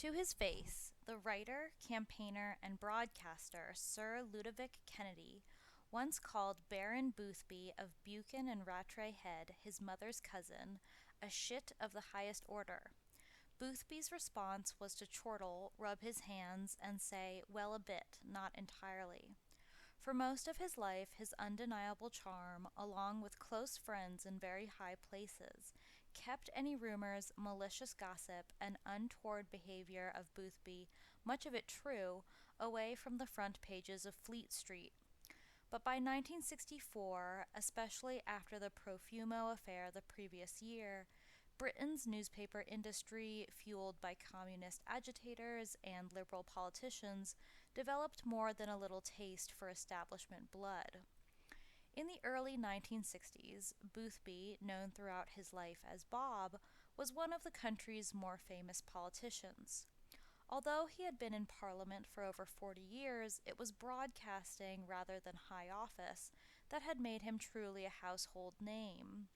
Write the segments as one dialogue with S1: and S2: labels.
S1: To his face, the writer, campaigner, and broadcaster Sir Ludovic Kennedy once called Baron Boothby of Buchan and Rattray Head, his mother's cousin, a shit of the highest order. Boothby's response was to chortle, rub his hands, and say, well, a bit, not entirely. For most of his life, his undeniable charm, along with close friends in very high places, kept any rumors, malicious gossip, and untoward behavior of Boothby, much of it true, away from the front pages of Fleet Street. But by 1964, especially after the Profumo affair the previous year, Britain's newspaper industry, fueled by communist agitators and liberal politicians, developed more than a little taste for establishment blood. In the early 1960s, Boothby, known throughout his life as Bob, was one of the country's more famous politicians. Although he had been in Parliament for over 40 years, it was broadcasting rather than high office that had made him truly a household name.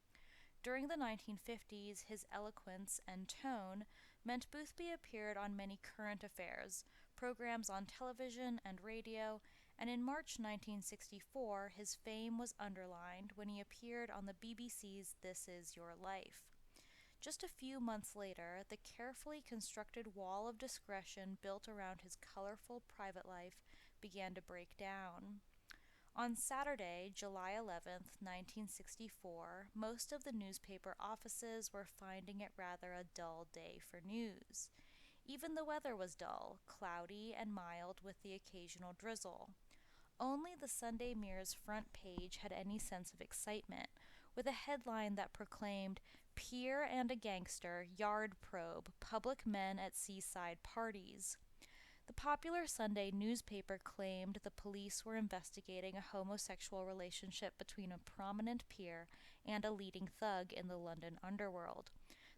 S1: During the 1950s, his eloquence and tone meant Boothby appeared on many current affairs, programs on television and radio, and in March 1964 his fame was underlined when he appeared on the BBC's This Is Your Life. Just a few months later, the carefully constructed wall of discretion built around his colorful private life began to break down. On Saturday, July 11th, 1964, most of the newspaper offices were finding it rather a dull day for news. Even the weather was dull, cloudy and mild with the occasional drizzle. Only the Sunday Mirror's front page had any sense of excitement, with a headline that proclaimed, "Peer and a Gangster, Yard Probe, Public Men at Seaside Parties." The popular Sunday newspaper claimed the police were investigating a homosexual relationship between a prominent peer and a leading thug in the London underworld.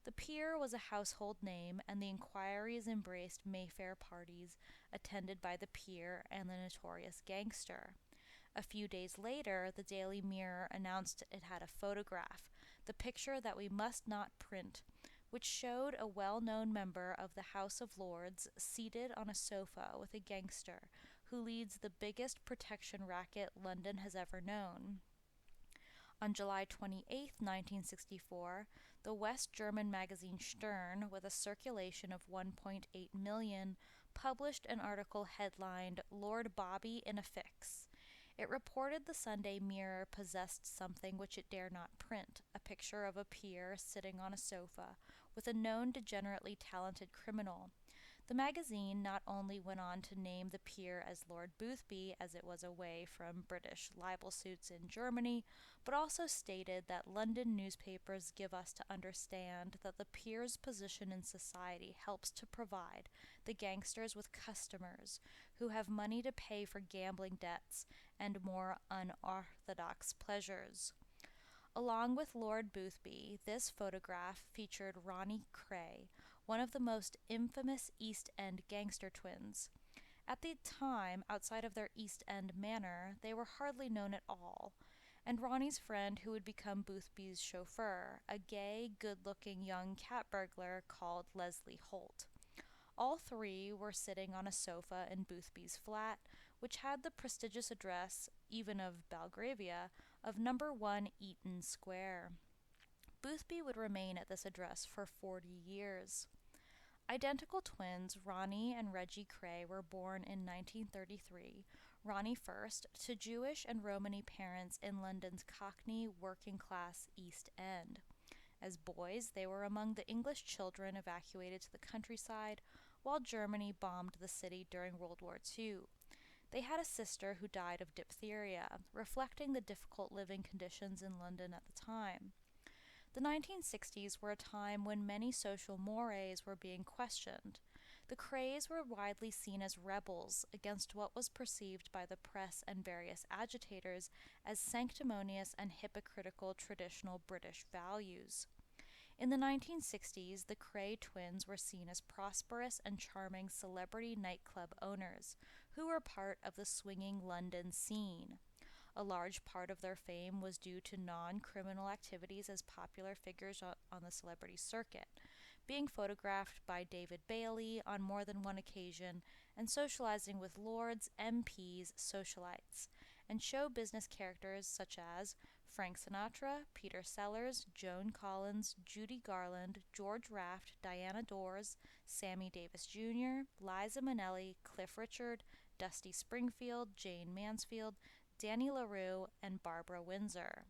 S1: The peer was a household name, and the inquiries embraced Mayfair parties attended by the peer and the notorious gangster. A few days later, the Daily Mirror announced it had a photograph, the picture that we must not print, which showed a well-known member of the House of Lords seated on a sofa with a gangster who leads the biggest protection racket London has ever known. On July 28, 1964, the West German magazine Stern, with a circulation of 1.8 million, published an article headlined "Lord Bobby in a Fix." It reported the Sunday Mirror possessed something which it dare not print, a picture of a peer sitting on a sofa with a known degenerately talented criminal. The magazine not only went on to name the peer as Lord Boothby, as it was away from British libel suits in Germany, but also stated that London newspapers give us to understand that the peer's position in society helps to provide the gangsters with customers who have money to pay for gambling debts and more unorthodox pleasures. Along with Lord Boothby, this photograph featured Ronnie Kray, one of the most infamous East End gangster twins. At the time, outside of their East End manor, they were hardly known at all, and Ronnie's friend who would become Boothby's chauffeur, a gay, good-looking young cat burglar called Leslie Holt. All three were sitting on a sofa in Boothby's flat, which had the prestigious address, even of Belgravia, of number 1 Eaton Square. Boothby would remain at this address for 40 years. Identical twins, Ronnie and Reggie Kray, were born in 1933, Ronnie first, to Jewish and Romany parents in London's Cockney working-class East End. As boys, they were among the English children evacuated to the countryside while Germany bombed the city during World War II. They had a sister who died of diphtheria, reflecting the difficult living conditions in London at the time. The 1960s were a time when many social mores were being questioned. The Krays were widely seen as rebels against what was perceived by the press and various agitators as sanctimonious and hypocritical traditional British values. In the 1960s, the Kray twins were seen as prosperous and charming celebrity nightclub owners who were part of the swinging London scene. A large part of their fame was due to non-criminal activities as popular figures on the celebrity circuit. being photographed by David Bailey on more than one occasion, and socializing with lords, MPs, socialites, and show business characters such as Frank Sinatra, Peter Sellers, Joan Collins, Judy Garland, George Raft, Diana Dors, Sammy Davis Jr., Liza Minnelli, Cliff Richard, Dusty Springfield, Jane Mansfield, Danny LaRue, and Barbara Windsor.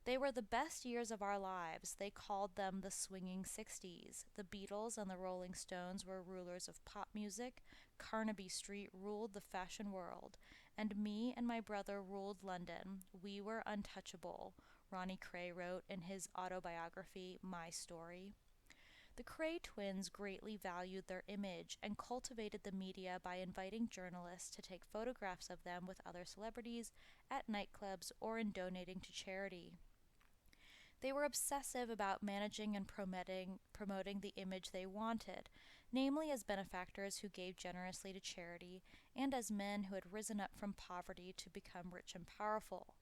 S1: They were the best years of our lives. They called them the Swinging Sixties. The Beatles and the Rolling Stones were rulers of pop music. Carnaby Street ruled the fashion world. And me and my brother ruled London. We were untouchable, Ronnie Kray wrote in his autobiography, My Story. The Kray twins greatly valued their image and cultivated the media by inviting journalists to take photographs of them with other celebrities at nightclubs or in donating to charity. They were obsessive about managing and promoting the image they wanted, namely as benefactors who gave generously to charity and as men who had risen up from poverty to become rich and powerful.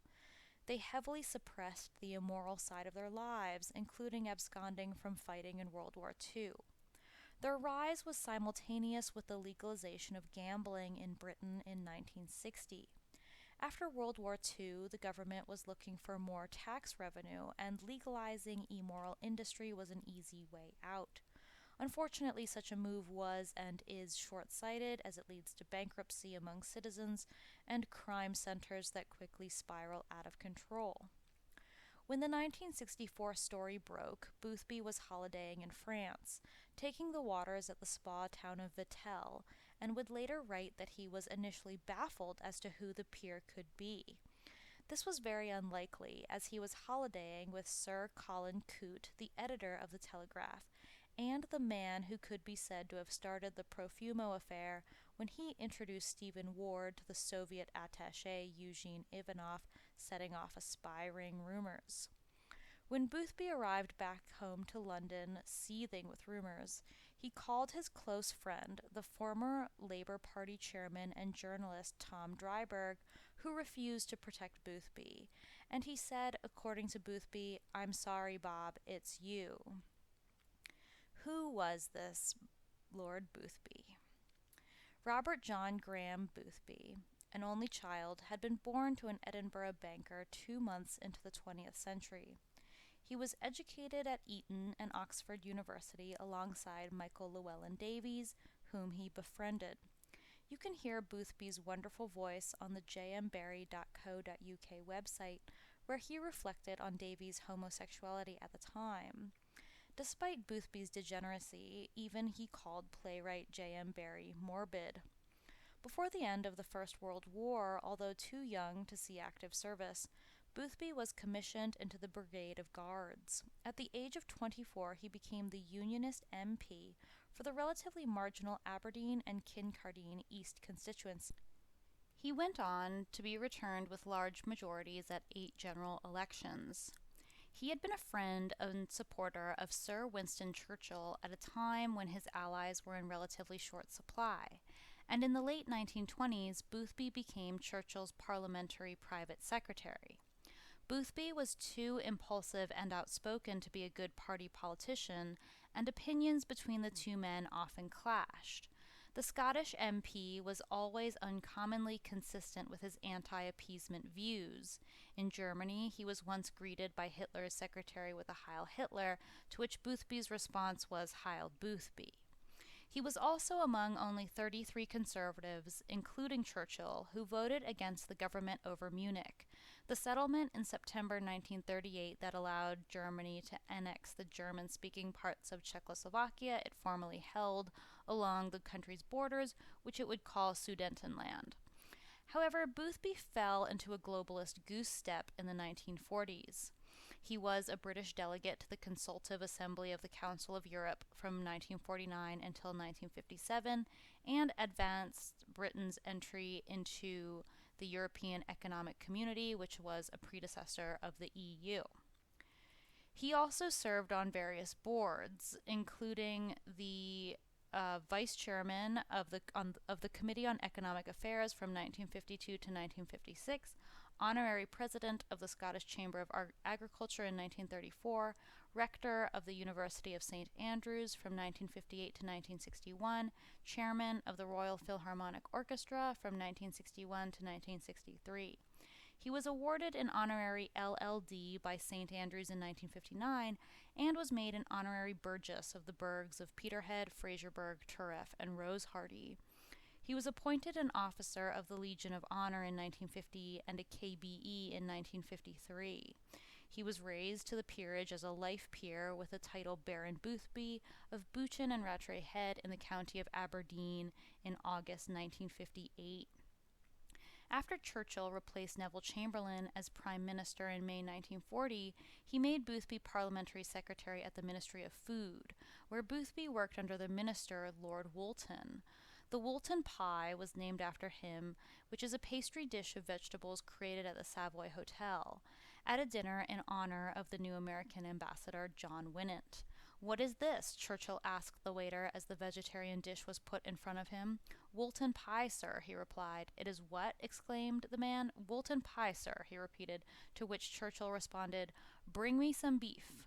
S1: They heavily suppressed the immoral side of their lives, including absconding from fighting in World War II. Their rise was simultaneous with the legalization of gambling in Britain in 1960. After World War II, the government was looking for more tax revenue, and legalizing immoral industry was an easy way out. Unfortunately, such a move was and is short-sighted, as it leads to bankruptcy among citizens and crime centers that quickly spiral out of control. When the 1964 story broke, Boothby was holidaying in France, taking the waters at the spa town of Vittel, and would later write that he was initially baffled as to who the peer could be. This was very unlikely, as he was holidaying with Sir Colin Coote, the editor of the Telegraph, and the man who could be said to have started the Profumo affair when he introduced Stephen Ward to the Soviet attaché Eugene Ivanov, setting off a spy ring rumors. When Boothby arrived back home to London, seething with rumors, he called his close friend, the former Labour Party chairman and journalist Tom Dryburgh, who refused to protect Boothby, and he said, according to Boothby, "I'm sorry, Bob, it's you." Who was this Lord Boothby? Robert John Graham Boothby, an only child, had been born to an Edinburgh banker 2 months into the 20th century. He was educated at Eton and Oxford University alongside Michael Llewellyn Davies, whom he befriended. You can hear Boothby's wonderful voice on the jmbarry.co.uk website, where he reflected on Davies' homosexuality at the time. Despite Boothby's degeneracy, even he called playwright J.M. Barrie morbid. Before the end of the First World War, although too young to see active service, Boothby was commissioned into the Brigade of Guards. At the age of 24, he became the Unionist MP for the relatively marginal Aberdeen and Kincardine East constituency. He went on to be returned with large majorities at 8 general elections. He had been a friend and supporter of Sir Winston Churchill at a time when his allies were in relatively short supply, and in the late 1920s, Boothby became Churchill's parliamentary private secretary. Boothby was too impulsive and outspoken to be a good party politician, and opinions between the two men often clashed. The Scottish MP was always uncommonly consistent with his anti-appeasement views. In Germany, he was once greeted by Hitler's secretary with a Heil Hitler, to which Boothby's response was Heil Boothby. He was also among only 33 conservatives, including Churchill, who voted against the government over Munich, the settlement in September 1938 that allowed Germany to annex the German-speaking parts of Czechoslovakia it formerly held along the country's borders, which it would call Sudetenland. However, Boothby fell into a globalist goose step in the 1940s. He was a British delegate to the Consultative Assembly of the Council of Europe from 1949 until 1957 and advanced Britain's entry into the European Economic Community, which was a predecessor of the EU. He also served on various boards, including the vice chairman of the Committee on Economic Affairs from 1952 to 1956, honorary president of the Scottish Chamber of Agriculture in 1934, rector of the University of St. Andrews from 1958 to 1961, chairman of the Royal Philharmonic Orchestra from 1961 to 1963. He was awarded an honorary LL.D. by St. Andrews in 1959 and was made an honorary burgess of the burghs of Peterhead, Fraserburgh, Turriff, and Rosehearty. He was appointed an officer of the Legion of Honor in 1950 and a KBE in 1953. He was raised to the peerage as a life peer with the title Baron Boothby of Buchan and Rattray Head in the county of Aberdeen in August 1958. After Churchill replaced Neville Chamberlain as Prime Minister in May 1940, he made Boothby Parliamentary Secretary at the Ministry of Food, where Boothby worked under the Minister, Lord Woolton. The Woolton pie was named after him, which is a pastry dish of vegetables created at the Savoy Hotel, at a dinner in honor of the new American ambassador, John Winant. "What is this?" Churchill asked the waiter as the vegetarian dish was put in front of him. "Woolton pie, sir," he replied. "It is what?" exclaimed the man. "Woolton pie, sir," he repeated, to which Churchill responded, "Bring me some beef."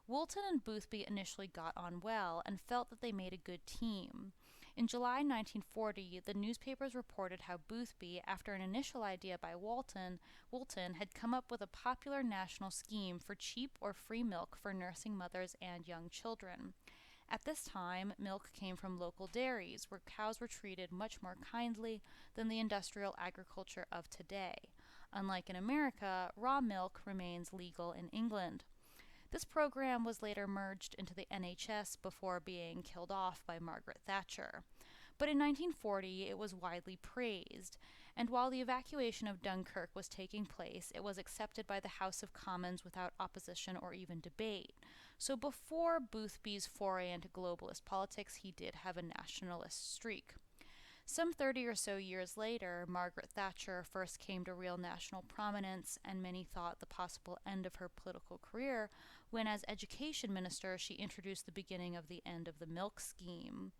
S1: Woolton and Boothby initially got on well and felt that they made a good team. In July 1940, the newspapers reported how Boothby, after an initial idea by Woolton, had come up with a popular national scheme for cheap or free milk for nursing mothers and young children. At this time, milk came from local dairies, where cows were treated much more kindly than the industrial agriculture of today. Unlike in America, raw milk remains legal in England. This program was later merged into the NHS before being killed off by Margaret Thatcher. But in 1940 it was widely praised, and while the evacuation of Dunkirk was taking place, it was accepted by the House of Commons without opposition or even debate. So before Boothby's foray into globalist politics, he did have a nationalist streak. Some 30 or so years later, Margaret Thatcher first came to real national prominence, and many thought the possible end of her political career when, as education minister, she introduced the beginning of the end of the milk scheme.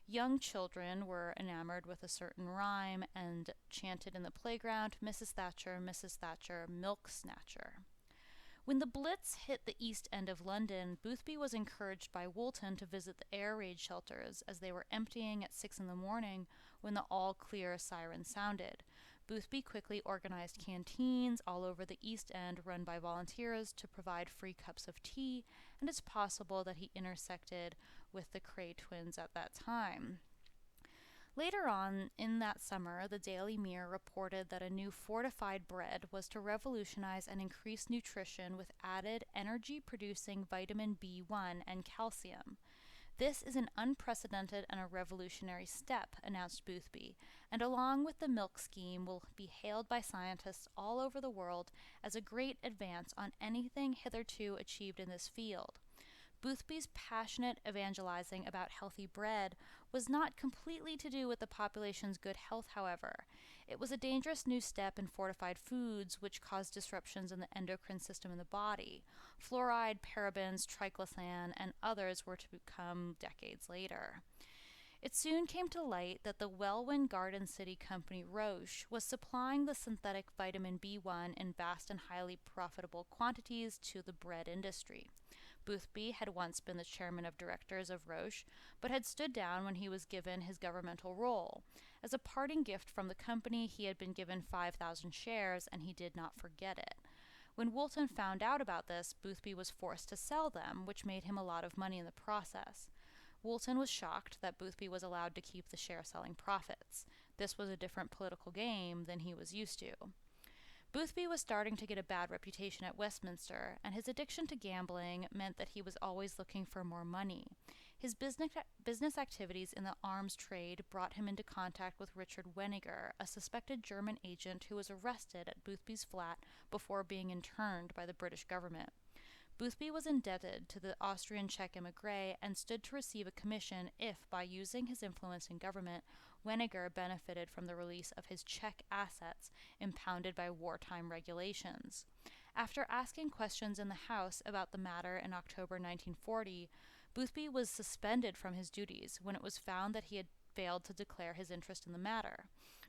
S1: Young children were enamored with a certain rhyme and chanted in the playground, "Mrs. Thatcher, milk snatcher." When the Blitz hit the East End of London, Boothby was encouraged by Woolton to visit the air raid shelters as they were emptying at 6 in the morning when the all-clear siren sounded. Boothby quickly organized canteens all over the East End run by volunteers to provide free cups of tea, and it's possible that he intersected with the Kray twins at that time. Later on in that summer, the Daily Mirror reported that a new fortified bread was to revolutionize and increase nutrition with added energy-producing vitamin B1 and calcium. "This is an unprecedented and a revolutionary step," announced Boothby, and along with the milk scheme will be hailed by scientists all over the world as a great advance on anything hitherto achieved in this field. Boothby's passionate evangelizing about healthy bread was not completely to do with the population's good health, however. It was a dangerous new step in fortified foods which caused disruptions in the endocrine system in the body. Fluoride, parabens, triclosan, and others were to come decades later. It soon came to light that the Welwyn Garden City company Roche was supplying the synthetic vitamin B1 in vast and highly profitable quantities to the bread industry. Boothby had once been the chairman of directors of Roche, but had stood down when he was given his governmental role. As a parting gift from the company, he had been given 5,000 shares, and he did not forget it. When Woolton found out about this, Boothby was forced to sell them, which made him a lot of money in the process. Woolton was shocked that Boothby was allowed to keep the share-selling profits. This was a different political game than he was used to. Boothby was starting to get a bad reputation at Westminster, and his addiction to gambling meant that he was always looking for more money. His business activities in the arms trade brought him into contact with Richard Weniger, a suspected German agent who was arrested at Boothby's flat before being interned by the British government. Boothby was indebted to the Austrian Czech emigre and stood to receive a commission if, by using his influence in government, Weniger benefited from the release of his Czech assets impounded by wartime regulations. After asking questions in the House about the matter in October 1940, Boothby was suspended from his duties when it was found that he had failed to declare his interest in the matter.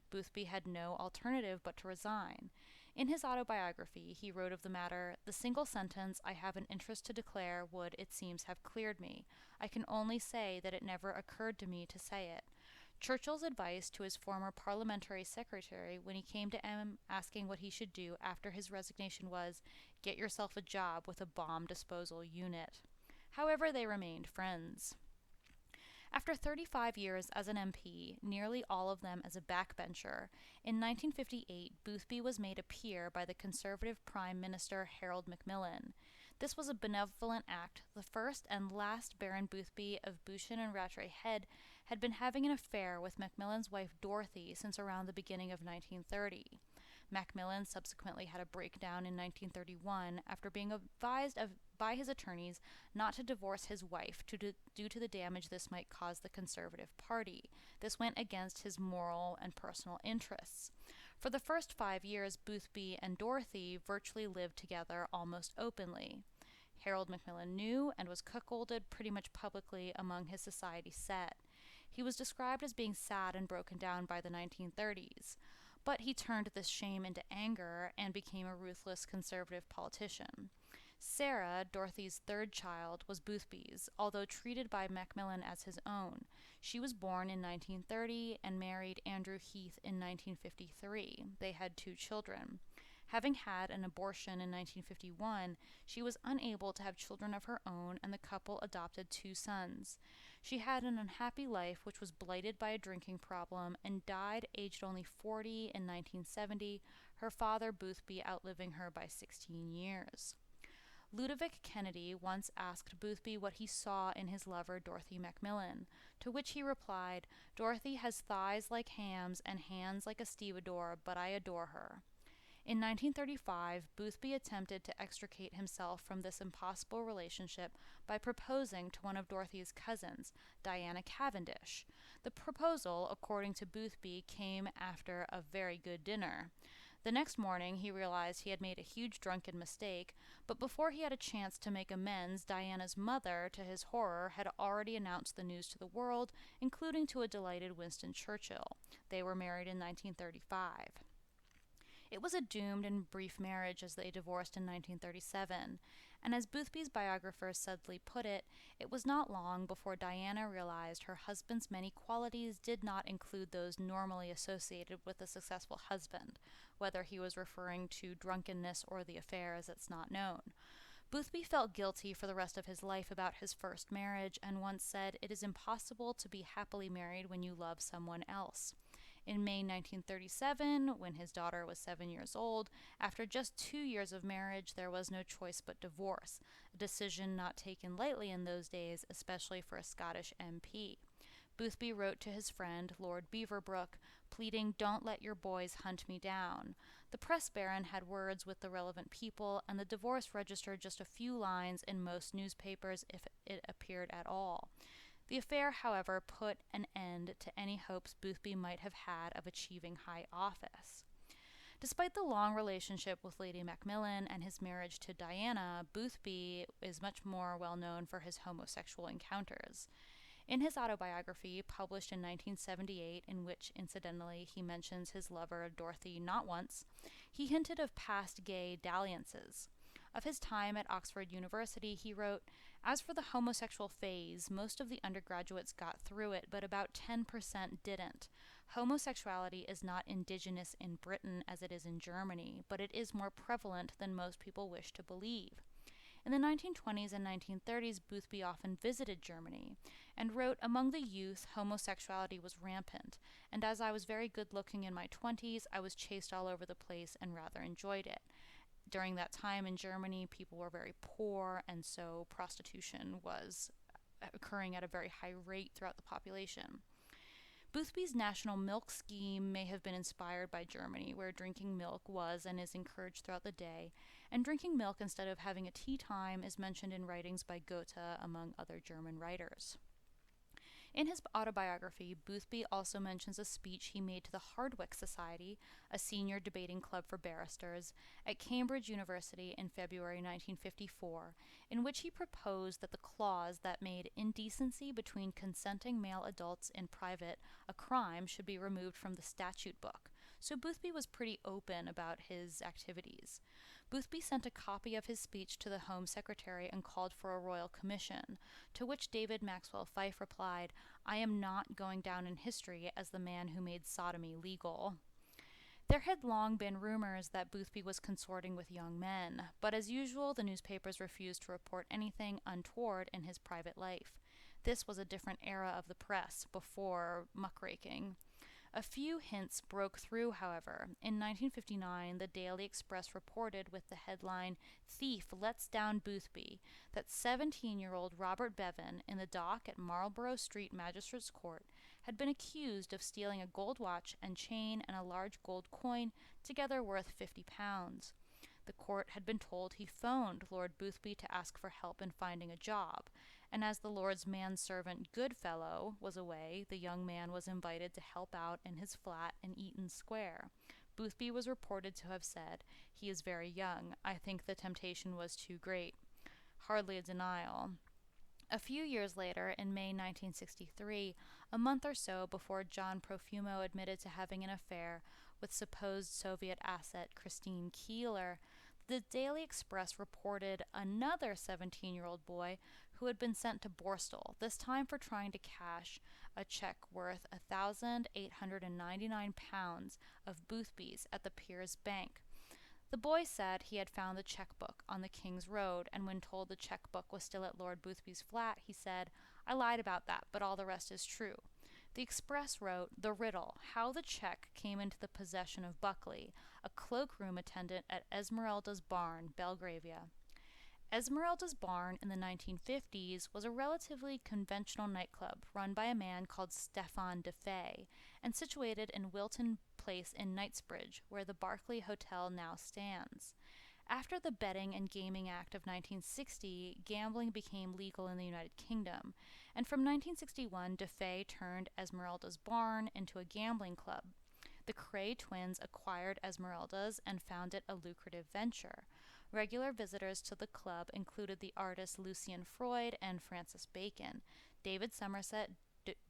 S1: Boothby had no alternative but to resign. In his autobiography, he wrote of the matter, "The single sentence I have an interest to declare would, it seems, have cleared me. I can only say that it never occurred to me to say it." Churchill's advice to his former parliamentary secretary when he came to him asking what he should do after his resignation was, "Get yourself a job with a bomb disposal unit." However, they remained friends. After 35 years as an MP, nearly all of them as a backbencher, in 1958 Boothby was made a peer by the Conservative Prime Minister Harold Macmillan. This was a benevolent act. The first and last Baron Boothby of Buchan and Rattray Head had been having an affair with Macmillan's wife Dorothy since around the beginning of 1930. Macmillan subsequently had a breakdown in 1931 after being advised by his attorneys not to divorce his wife due to the damage this might cause the Conservative Party. This went against his moral and personal interests. For the first 5 years, Boothby and Dorothy virtually lived together almost openly. Harold Macmillan knew and was cuckolded pretty much publicly among his society set. He was described as being sad and broken down by the 1930s. But he turned this shame into anger and became a ruthless conservative politician. Sarah, Dorothy's third child, was Boothby's, although treated by Macmillan as his own. She was born in 1930 and married Andrew Heath in 1953. They had 2 children. Having had an abortion in 1951, she was unable to have children of her own, and the couple adopted 2 sons. She had an unhappy life which was blighted by a drinking problem and died aged only 40 in 1970, her father Boothby outliving her by 16 years. Ludovic Kennedy once asked Boothby what he saw in his lover Dorothy Macmillan, to which he replied, "Dorothy has thighs like hams and hands like a stevedore, but I adore her." In 1935, Boothby attempted to extricate himself from this impossible relationship by proposing to one of Dorothy's cousins, Diana Cavendish. The proposal, according to Boothby, came after a very good dinner. The next morning he realized he had made a huge drunken mistake, but before he had a chance to make amends, Diana's mother, to his horror, had already announced the news to the world, including to a delighted Winston Churchill. They were married in 1935. It was a doomed and brief marriage as they divorced in 1937, and as Boothby's biographer subtly put it, it was not long before Diana realized her husband's many qualities did not include those normally associated with a successful husband, whether he was referring to drunkenness or the affair as it's not known. Boothby felt guilty for the rest of his life about his first marriage and once said, "It is impossible to be happily married when you love someone else." In May 1937, when his daughter was 7 years old, after just 2 years of marriage, there was no choice but divorce, a decision not taken lightly in those days, especially for a Scottish MP. Boothby wrote to his friend, Lord Beaverbrook, pleading, "Don't let your boys hunt me down." The press baron had words with the relevant people, and the divorce registered just a few lines in most newspapers if it appeared at all. The affair, however, put an end to any hopes Boothby might have had of achieving high office. Despite the long relationship with Lady Macmillan and his marriage to Diana, Boothby is much more well known for his homosexual encounters. In his autobiography, published in 1978, in which, incidentally, he mentions his lover Dorothy not once, he hinted of past gay dalliances. Of his time at Oxford University, he wrote, "As for the homosexual phase, most of the undergraduates got through it, but about 10% didn't. Homosexuality is not indigenous in Britain as it is in Germany, but it is more prevalent than most people wish to believe." In the 1920s and 1930s, Boothby often visited Germany and wrote, "Among the youth, homosexuality was rampant, and as I was very good-looking in my 20s, I was chased all over the place and rather enjoyed it." During that time in Germany, people were very poor, and so prostitution was occurring at a very high rate throughout the population. Boothby's national milk scheme may have been inspired by Germany, where drinking milk was and is encouraged throughout the day, and drinking milk instead of having a tea time is mentioned in writings by Goethe, among other German writers. In his autobiography, Boothby also mentions a speech he made to the Hardwicke Society, a senior debating club for barristers, at Cambridge University in February 1954, in which he proposed that the clause that made indecency between consenting male adults in private a crime should be removed from the statute book, so Boothby was pretty open about his activities. Boothby sent a copy of his speech to the Home Secretary and called for a royal commission, to which David Maxwell Fyfe replied, "I am not going down in history as the man who made sodomy legal." There had long been rumors that Boothby was consorting with young men, but as usual, the newspapers refused to report anything untoward in his private life. This was a different era of the press, before muckraking. A few hints broke through, however. In 1959, the Daily Express reported with the headline, "Thief Lets Down Boothby," that 17-year-old Robert Bevan, in the dock at Marlborough Street Magistrates Court, had been accused of stealing a gold watch and chain and a large gold coin, together worth £50. The court had been told he phoned Lord Boothby to ask for help in finding a job, and as the Lord's manservant Goodfellow was away, the young man was invited to help out in his flat in Eaton Square. Boothby was reported to have said, "He is very young. I think the temptation was too great." Hardly a denial. A few years later, in May 1963, a month or so before John Profumo admitted to having an affair with supposed Soviet asset Christine Keeler, the Daily Express reported another 17-year-old boy who had been sent to Borstal, this time for trying to cash a check worth £1,899 of Boothby's at the Piers Bank. The boy said he had found the checkbook on the King's Road, and when told the checkbook was still at Lord Boothby's flat, he said, "I lied about that, but all the rest is true." The Express wrote, "The riddle, how the check came into the possession of Buckley, a cloakroom attendant at Esmeralda's Barn, Belgravia." Esmeralda's Barn in the 1950s was a relatively conventional nightclub run by a man called Stefan DeFay and situated in Wilton Place in Knightsbridge, where the Berkeley Hotel now stands. After the Betting and Gaming Act of 1960, gambling became legal in the United Kingdom, and from 1961, DeFay turned Esmeralda's Barn into a gambling club. The Kray twins acquired Esmeralda's and found it a lucrative venture. Regular visitors to the club included the artists Lucian Freud and Francis Bacon. David Somerset,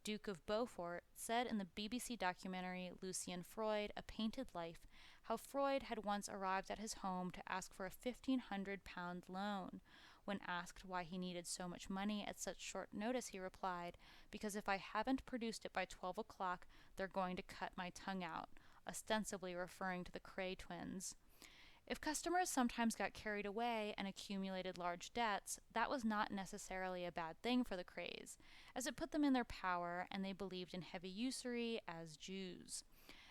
S1: Duke of Beaufort, said in the BBC documentary Lucian Freud, A Painted Life, how Freud had once arrived at his home to ask for a £1,500 loan. When asked why he needed so much money at such short notice, he replied, "Because if I haven't produced it by 12 o'clock, they're going to cut my tongue out," ostensibly referring to the Kray twins. If customers sometimes got carried away and accumulated large debts, that was not necessarily a bad thing for the Krays, as it put them in their power and they believed in heavy usury as Jews.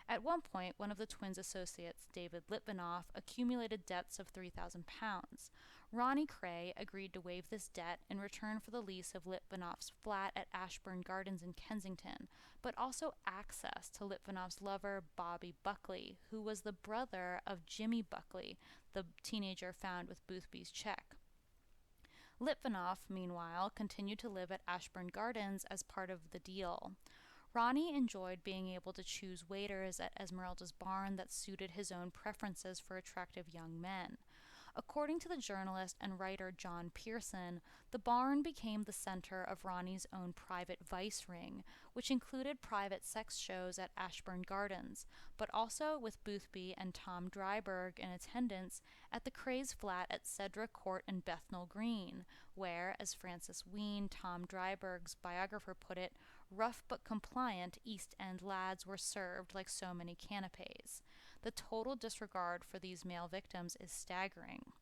S1: At one point, one of the twins' associates, David Litvinoff, accumulated debts of £3,000. Ronnie Kray agreed to waive this debt in return for the lease of Litvinoff's flat at Ashburn Gardens in Kensington, but also access to Litvinoff's lover, Bobby Buckley, who was the brother of Jimmy Buckley, the teenager found with Boothby's check. Litvinoff, meanwhile, continued to live at Ashburn Gardens as part of the deal. Ronnie enjoyed being able to choose waiters at Esmeralda's Barn that suited his own preferences for attractive young men. According to the journalist and writer John Pearson, the barn became the center of Ronnie's own private vice ring, which included private sex shows at Ashburn Gardens, but also with Boothby and Tom Dryburgh in attendance at the Krays' flat at Cedra Court and Bethnal Green, where, as Francis Ween, Tom Dryburgh's biographer put it, rough but compliant East End lads were served like so many canapes. The total disregard for these male victims is staggering.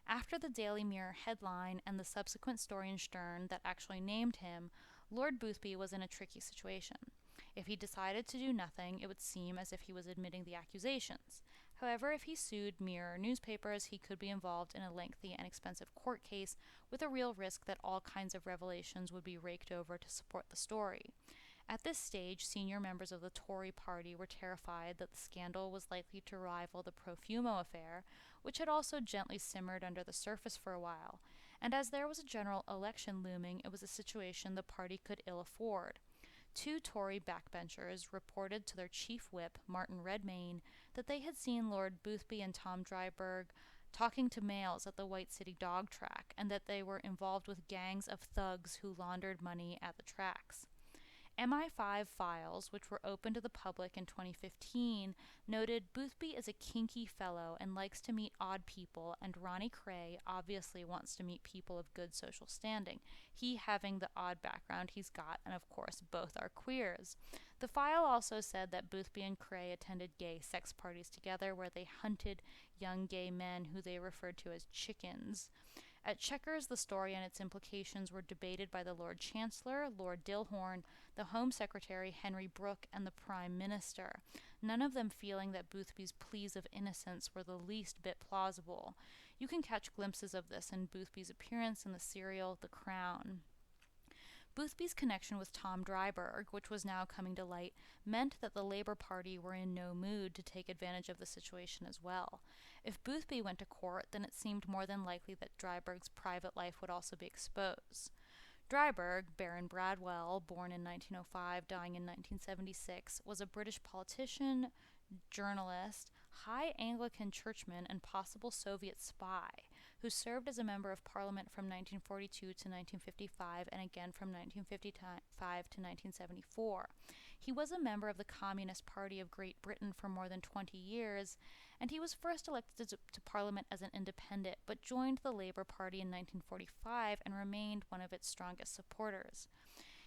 S1: After the Daily Mirror headline and the subsequent story in Stern that actually named him, Lord Boothby was in a tricky situation. If he decided to do nothing, it would seem as if he was admitting the accusations. However, if he sued Mirror newspapers, he could be involved in a lengthy and expensive court case with a real risk that all kinds of revelations would be raked over to support the story. At this stage, senior members of the Tory party were terrified that the scandal was likely to rival the Profumo affair, which had also gently simmered under the surface for a while, and as there was a general election looming, it was a situation the party could ill afford. Two Tory backbenchers reported to their chief whip, Martin Redmayne, that they had seen Lord Boothby and Tom Dryburgh talking to males at the White City dog track, and that they were involved with gangs of thugs who laundered money at the tracks. MI5 files, which were open to the public in 2015, noted Boothby is a kinky fellow and likes to meet odd people, and Ronnie Kray obviously wants to meet people of good social standing, he having the odd background he's got, and of course both are queers. The file also said that Boothby and Kray attended gay sex parties together where they hunted young gay men who they referred to as chickens. At Chequers, the story and its implications were debated by the Lord Chancellor, Lord Dilhorn, the Home Secretary Henry Brooke, and the Prime Minister, none of them feeling that Boothby's pleas of innocence were the least bit plausible. You can catch glimpses of this in Boothby's appearance in the serial The Crown. Boothby's connection with Tom Dryburgh, which was now coming to light, meant that the Labour Party were in no mood to take advantage of the situation as well. If Boothby went to court, then it seemed more than likely that Dryburgh's private life would also be exposed. Dryburgh, Baron Bradwell, born in 1905, dying in 1976, was a British politician, journalist, high Anglican churchman, and possible Soviet spy, who served as a member of Parliament from 1942 to 1955 and again from 1955 to 1974. He was a member of the Communist Party of Great Britain for more than 20 years, and he was first elected to Parliament as an independent, but joined the Labour Party in 1945 and remained one of its strongest supporters.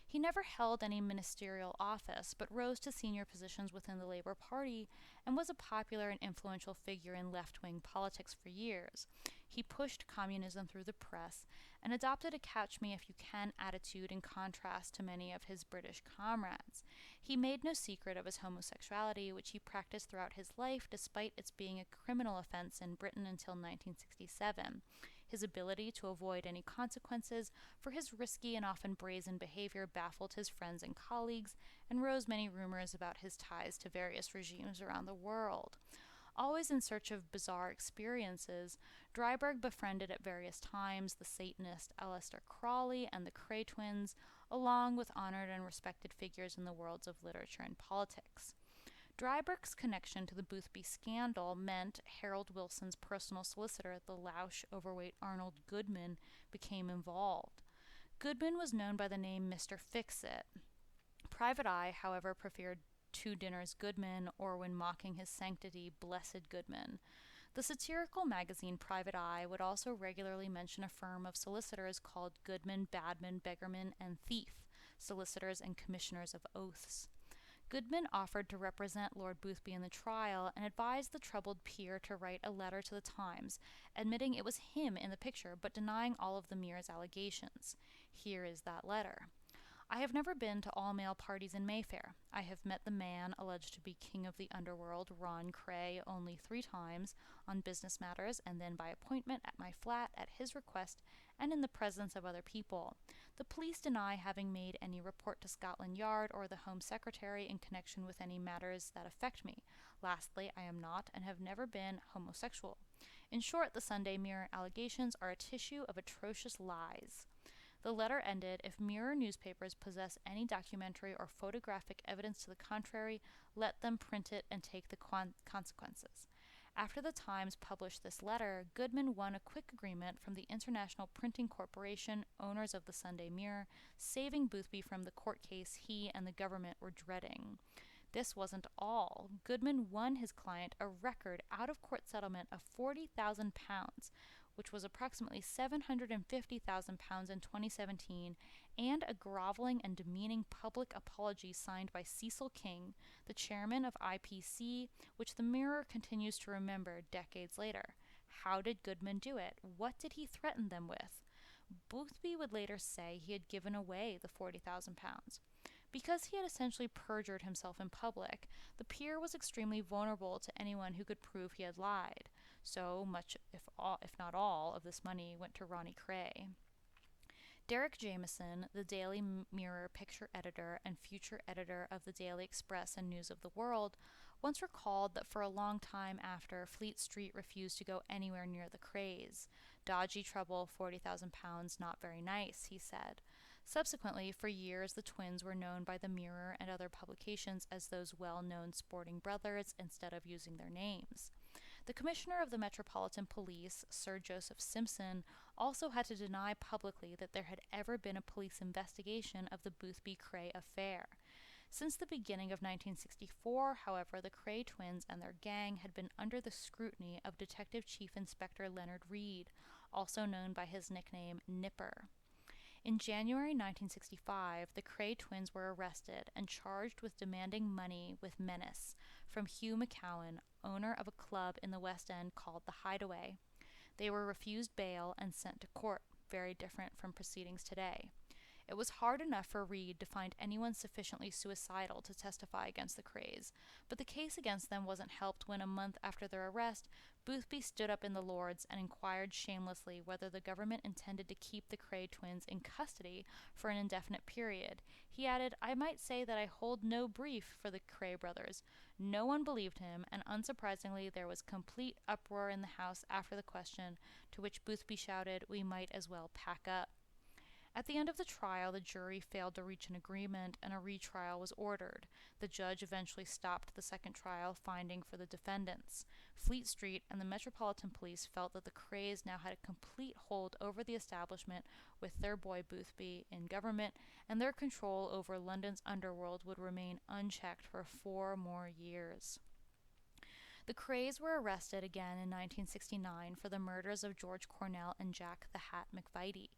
S1: He never held any ministerial office, but rose to senior positions within the Labour Party and was a popular and influential figure in left-wing politics for years. He pushed communism through the press and adopted a catch-me-if-you-can attitude in contrast to many of his British comrades. He made no secret of his homosexuality, which he practiced throughout his life despite its being a criminal offense in Britain until 1967. His ability to avoid any consequences for his risky and often brazen behavior baffled his friends and colleagues and rose many rumors about his ties to various regimes around the world. Always in search of bizarre experiences, Dryburgh befriended at various times the Satanist Aleister Crowley and the Kray twins, along with honored and respected figures in the worlds of literature and politics. Dryburgh's connection to the Boothby scandal meant Harold Wilson's personal solicitor, the louche, overweight Arnold Goodman, became involved. Goodman was known by the name Mr. Fix-It. Private Eye, however, preferred Two Dinners Goodman, or when mocking his sanctity, Blessed Goodman. The satirical magazine Private Eye would also regularly mention a firm of solicitors called Goodman, Badman, Beggarman, and Thief, solicitors and commissioners of oaths. Goodman offered to represent Lord Boothby in the trial and advised the troubled peer to write a letter to the Times, admitting it was him in the picture but denying all of the Mirror's allegations. Here is that letter. I have never been to all-male parties in Mayfair. I have met the man alleged to be king of the underworld, Ron Kray, only 3 times on business matters and then by appointment at my flat at his request and in the presence of other people. The police deny having made any report to Scotland Yard or the Home Secretary in connection with any matters that affect me. Lastly, I am not and have never been homosexual. In short, the Sunday Mirror allegations are a tissue of atrocious lies. The letter ended, if Mirror newspapers possess any documentary or photographic evidence to the contrary, let them print it and take the consequences. After the Times published this letter, Goodman won a quick agreement from the International Printing Corporation, owners of the Sunday Mirror, saving Boothby from the court case he and the government were dreading. This wasn't all. Goodman won his client a record out-of-court settlement of £40,000, which was approximately £750,000 in 2017, and a groveling and demeaning public apology signed by Cecil King, the chairman of IPC, which the Mirror continues to remember decades later. How did Goodman do it? What did he threaten them with? Boothby would later say he had given away the £40,000. Because he had essentially perjured himself in public, the peer was extremely vulnerable to anyone who could prove he had lied. So much, if not all, of this money went to Ronnie Kray. Derek Jameson, the Daily Mirror picture editor and future editor of the Daily Express and News of the World, once recalled that for a long time after, Fleet Street refused to go anywhere near the Krays. Dodgy trouble, £40,000, not very nice, he said. Subsequently, for years, the twins were known by the Mirror and other publications as those well-known sporting brothers instead of using their names. The Commissioner of the Metropolitan Police, Sir Joseph Simpson, also had to deny publicly that there had ever been a police investigation of the Boothby-Kray affair. Since the beginning of 1964, however, the Kray twins and their gang had been under the scrutiny of Detective Chief Inspector Leonard Reed, also known by his nickname Nipper. In January 1965, the Kray twins were arrested and charged with demanding money with menace from Hugh McCowan, owner of a club in the West End called The Hideaway. They were refused bail and sent to court, very different from proceedings today. It was hard enough for Reed to find anyone sufficiently suicidal to testify against the Krays, but the case against them wasn't helped when, a month after their arrest, Boothby stood up in the Lords and inquired shamelessly whether the government intended to keep the Kray twins in custody for an indefinite period. He added, "I might say that I hold no brief for the Kray brothers." No one believed him, and unsurprisingly there was complete uproar in the House after the question, to which Boothby shouted, "We might as well pack up." At the end of the trial, the jury failed to reach an agreement and a retrial was ordered. The judge eventually stopped the second trial, finding for the defendants. Fleet Street and the Metropolitan Police felt that the Krays now had a complete hold over the establishment with their boy Boothby in government, and their control over London's underworld would remain unchecked for 4 more years. The Krays were arrested again in 1969 for the murders of George Cornell and Jack the Hat McVitie.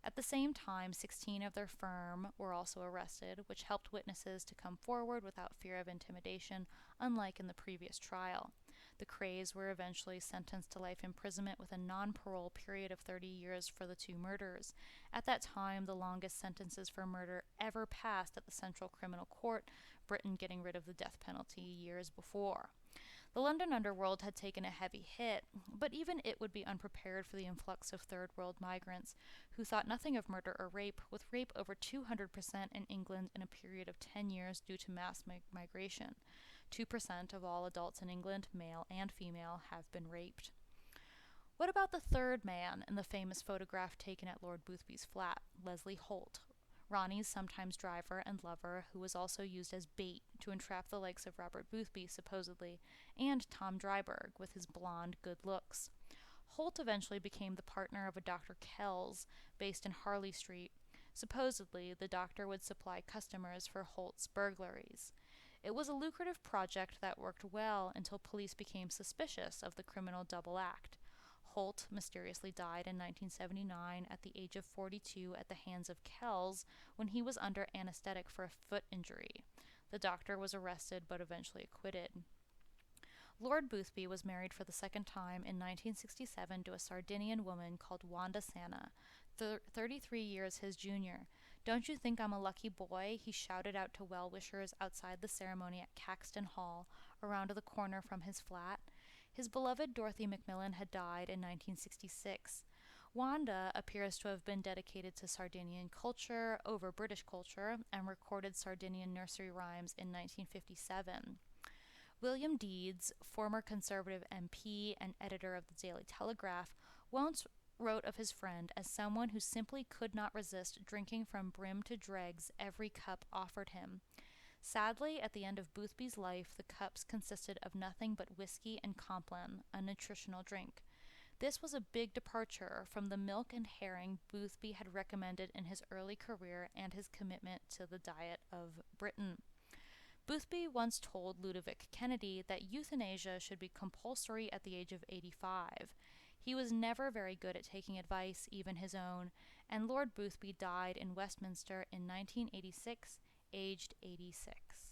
S1: At the same time, 16 of their firm were also arrested, which helped witnesses to come forward without fear of intimidation, unlike in the previous trial. The Krays were eventually sentenced to life imprisonment with a non-parole period of 30 years for the 2 murders. At that time, the longest sentences for murder ever passed at the Central Criminal Court, Britain getting rid of the death penalty years before. The London underworld had taken a heavy hit, but even it would be unprepared for the influx of third world migrants who thought nothing of murder or rape, with rape over 200% in England in a period of 10 years due to mass migration. 2% of all adults in England, male and female, have been raped. What about the third man in the famous photograph taken at Lord Boothby's flat, Leslie Holt, Ronnie's sometimes driver and lover, who was also used as bait to entrap the likes of Robert Boothby, supposedly, and Tom Dryburgh, with his blonde good looks. Holt eventually became the partner of a Dr. Kells, based in Harley Street. Supposedly, the doctor would supply customers for Holt's burglaries. It was a lucrative project that worked well until police became suspicious of the criminal double act. Holt mysteriously died in 1979 at the age of 42 at the hands of Kells when he was under anesthetic for a foot injury. The doctor was arrested but eventually acquitted. Lord Boothby was married for the second time in 1967 to a Sardinian woman called Wanda Sana, 33 years his junior. "Don't you think I'm a lucky boy?" he shouted out to well-wishers outside the ceremony at Caxton Hall, around the corner from his flat. His beloved Dorothy Macmillan had died in 1966. Wanda appears to have been dedicated to Sardinian culture over British culture and recorded Sardinian nursery rhymes in 1957. William Deeds, former Conservative MP and editor of the Daily Telegraph, once wrote of his friend as someone who simply could not resist drinking from brim to dregs every cup offered him. Sadly, at the end of Boothby's life, the cups consisted of nothing but whiskey and Complan, a nutritional drink. This was a big departure from the milk and herring Boothby had recommended in his early career and his commitment to the diet of Britain. Boothby once told Ludovic Kennedy that euthanasia should be compulsory at the age of 85. He was never very good at taking advice, even his own, and Lord Boothby died in Westminster in 1986, aged 86.